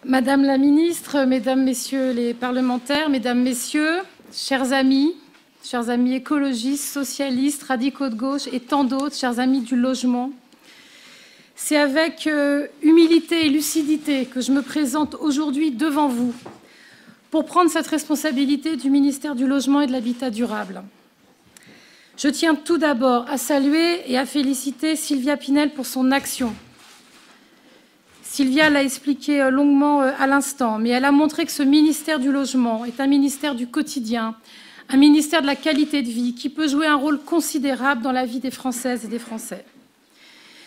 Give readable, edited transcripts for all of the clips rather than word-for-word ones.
Madame la ministre, mesdames, messieurs les parlementaires, mesdames, messieurs, chers amis écologistes, socialistes, radicaux de gauche et tant d'autres, chers amis du logement, c'est avec humilité et lucidité que je me présente aujourd'hui devant vous pour prendre cette responsabilité du ministère du Logement et de l'Habitat durable. Je tiens tout d'abord à saluer et à féliciter Sylvia Pinel pour son action. Sylvia l'a expliqué longuement à l'instant, mais elle a montré que ce ministère du Logement est un ministère du quotidien, un ministère de la qualité de vie qui peut jouer un rôle considérable dans la vie des Françaises et des Français.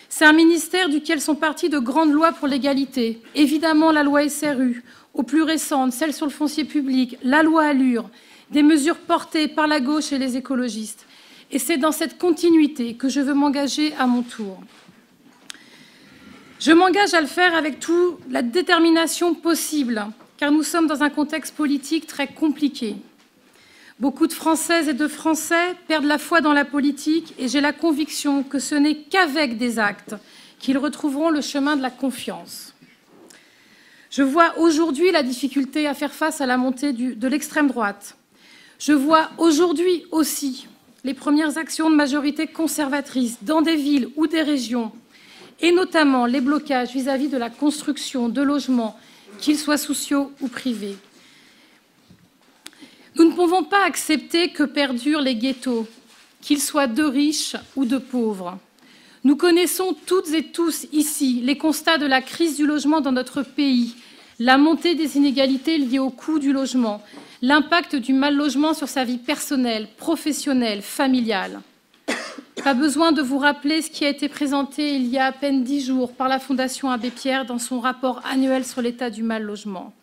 C'est un ministère duquel sont parties de grandes lois pour l'égalité, évidemment la loi SRU, aux plus récentes, celle sur le foncier public, la loi Allure, des mesures portées par la gauche et les écologistes. Et c'est dans cette continuité que je veux m'engager à mon tour. Je m'engage à le faire avec toute la détermination possible, car nous sommes dans un contexte politique très compliqué. Beaucoup de Françaises et de Français perdent la foi dans la politique et j'ai la conviction que ce n'est qu'avec des actes qu'ils retrouveront le chemin de la confiance. Je vois aujourd'hui la difficulté à faire face à la montée de l'extrême droite. Je vois aujourd'hui aussi les premières actions de majorités conservatrices dans des villes ou des régions, et notamment les blocages vis-à-vis de la construction de logements, qu'ils soient sociaux ou privés. Nous ne pouvons pas accepter que perdurent les ghettos, qu'ils soient de riches ou de pauvres. Nous connaissons toutes et tous ici les constats de la crise du logement dans notre pays, la montée des inégalités liées au coût du logement, l'impact du mal-logement sur sa vie personnelle, professionnelle, familiale. Pas besoin de vous rappeler ce qui a été présenté il y a à peine 10 jours par la Fondation Abbé Pierre dans son rapport annuel sur l'état du mal-logement.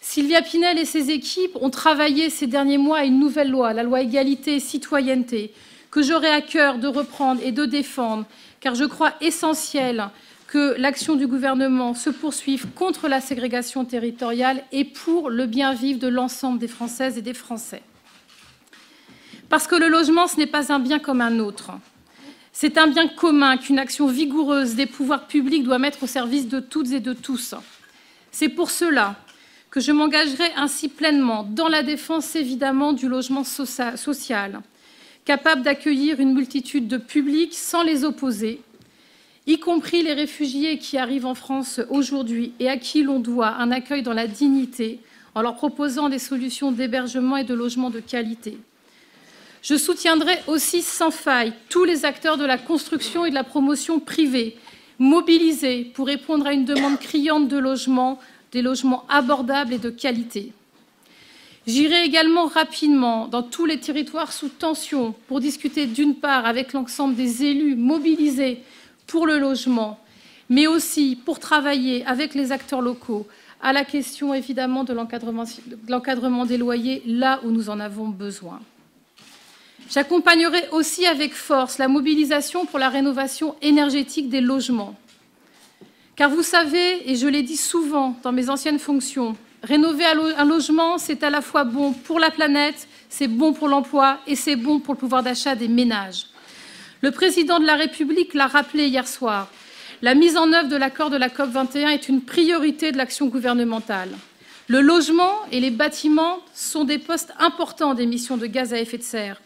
Sylvia Pinel et ses équipes ont travaillé ces derniers mois à une nouvelle loi, la loi Égalité et Citoyenneté, que j'aurai à cœur de reprendre et de défendre, car je crois essentiel que l'action du gouvernement se poursuive contre la ségrégation territoriale et pour le bien-vivre de l'ensemble des Françaises et des Français. Parce que le logement, ce n'est pas un bien comme un autre. C'est un bien commun qu'une action vigoureuse des pouvoirs publics doit mettre au service de toutes et de tous. C'est pour cela que je m'engagerai ainsi pleinement dans la défense, évidemment, du logement social, capable d'accueillir une multitude de publics sans les opposer, y compris les réfugiés qui arrivent en France aujourd'hui et à qui l'on doit un accueil dans la dignité, en leur proposant des solutions d'hébergement et de logement de qualité. Je soutiendrai aussi sans faille tous les acteurs de la construction et de la promotion privée, mobilisés pour répondre à une demande criante de logement, des logements abordables et de qualité. J'irai également rapidement dans tous les territoires sous tension pour discuter d'une part avec l'ensemble des élus mobilisés pour le logement, mais aussi pour travailler avec les acteurs locaux à la question évidemment de l'encadrement des loyers là où nous en avons besoin. J'accompagnerai aussi avec force la mobilisation pour la rénovation énergétique des logements. Car vous savez, et je l'ai dit souvent dans mes anciennes fonctions, rénover un logement, c'est à la fois bon pour la planète, c'est bon pour l'emploi et c'est bon pour le pouvoir d'achat des ménages. Le président de la République l'a rappelé hier soir. La mise en œuvre de l'accord de la COP21 est une priorité de l'action gouvernementale. Le logement et les bâtiments sont des postes importants d'émissions de gaz à effet de serre.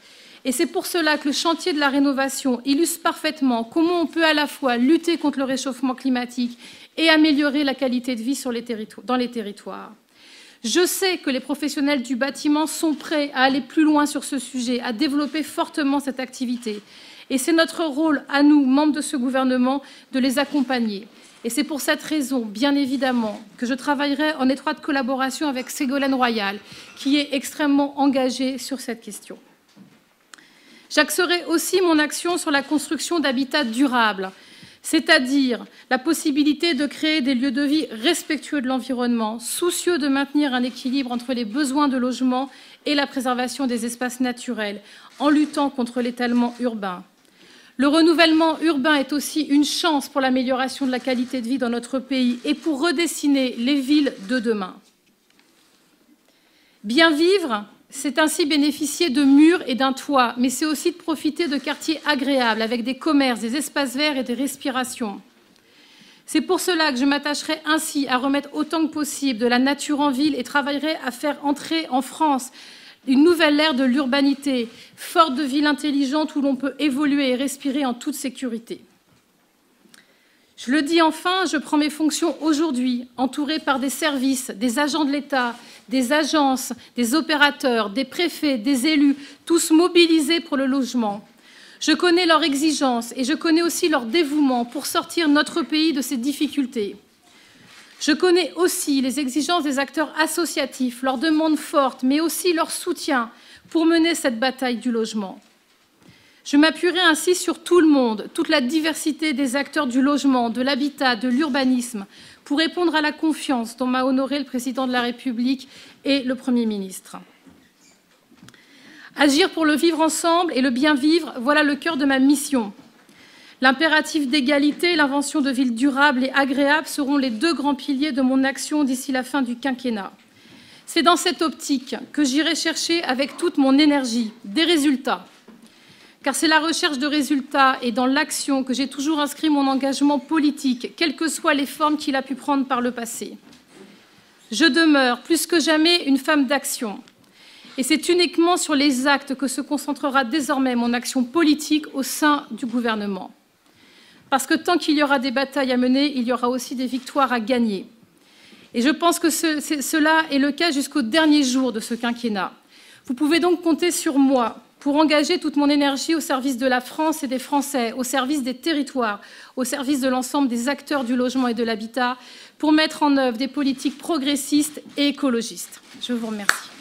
Et c'est pour cela que le chantier de la rénovation illustre parfaitement comment on peut à la fois lutter contre le réchauffement climatique et améliorer la qualité de vie dans les territoires. Je sais que les professionnels du bâtiment sont prêts à aller plus loin sur ce sujet, à développer fortement cette activité. Et c'est notre rôle, à nous, membres de ce gouvernement, de les accompagner. Et c'est pour cette raison, bien évidemment, que je travaillerai en étroite collaboration avec Ségolène Royal, qui est extrêmement engagée sur cette question. J'axerai aussi mon action sur la construction d'habitats durables, c'est-à-dire la possibilité de créer des lieux de vie respectueux de l'environnement, soucieux de maintenir un équilibre entre les besoins de logement et la préservation des espaces naturels, en luttant contre l'étalement urbain. Le renouvellement urbain est aussi une chance pour l'amélioration de la qualité de vie dans notre pays et pour redessiner les villes de demain. Bien vivre, c'est ainsi bénéficier de murs et d'un toit, mais c'est aussi de profiter de quartiers agréables avec des commerces, des espaces verts et des respirations. C'est pour cela que je m'attacherai ainsi à remettre autant que possible de la nature en ville et travaillerai à faire entrer en France une nouvelle ère de l'urbanité, forte de villes intelligentes où l'on peut évoluer et respirer en toute sécurité. Je le dis enfin, je prends mes fonctions aujourd'hui, entourée par des services, des agents de l'État, des agences, des opérateurs, des préfets, des élus, tous mobilisés pour le logement. Je connais leurs exigences et je connais aussi leur dévouement pour sortir notre pays de ses difficultés. Je connais aussi les exigences des acteurs associatifs, leurs demandes fortes, mais aussi leur soutien pour mener cette bataille du logement. Je m'appuierai ainsi sur tout le monde, toute la diversité des acteurs du logement, de l'habitat, de l'urbanisme, pour répondre à la confiance dont m'a honoré le Président de la République et le Premier ministre. Agir pour le vivre ensemble et le bien vivre, voilà le cœur de ma mission. L'impératif d'égalité et l'invention de villes durables et agréables seront les deux grands piliers de mon action d'ici la fin du quinquennat. C'est dans cette optique que j'irai chercher avec toute mon énergie des résultats. Car c'est la recherche de résultats et dans l'action que j'ai toujours inscrit mon engagement politique, quelles que soient les formes qu'il a pu prendre par le passé. Je demeure plus que jamais une femme d'action. Et c'est uniquement sur les actes que se concentrera désormais mon action politique au sein du gouvernement. Parce que tant qu'il y aura des batailles à mener, il y aura aussi des victoires à gagner. Et je pense que cela est le cas jusqu'au dernier jour de ce quinquennat. Vous pouvez donc compter sur moi pour engager toute mon énergie au service de la France et des Français, au service des territoires, au service de l'ensemble des acteurs du logement et de l'habitat, pour mettre en œuvre des politiques progressistes et écologistes. Je vous remercie.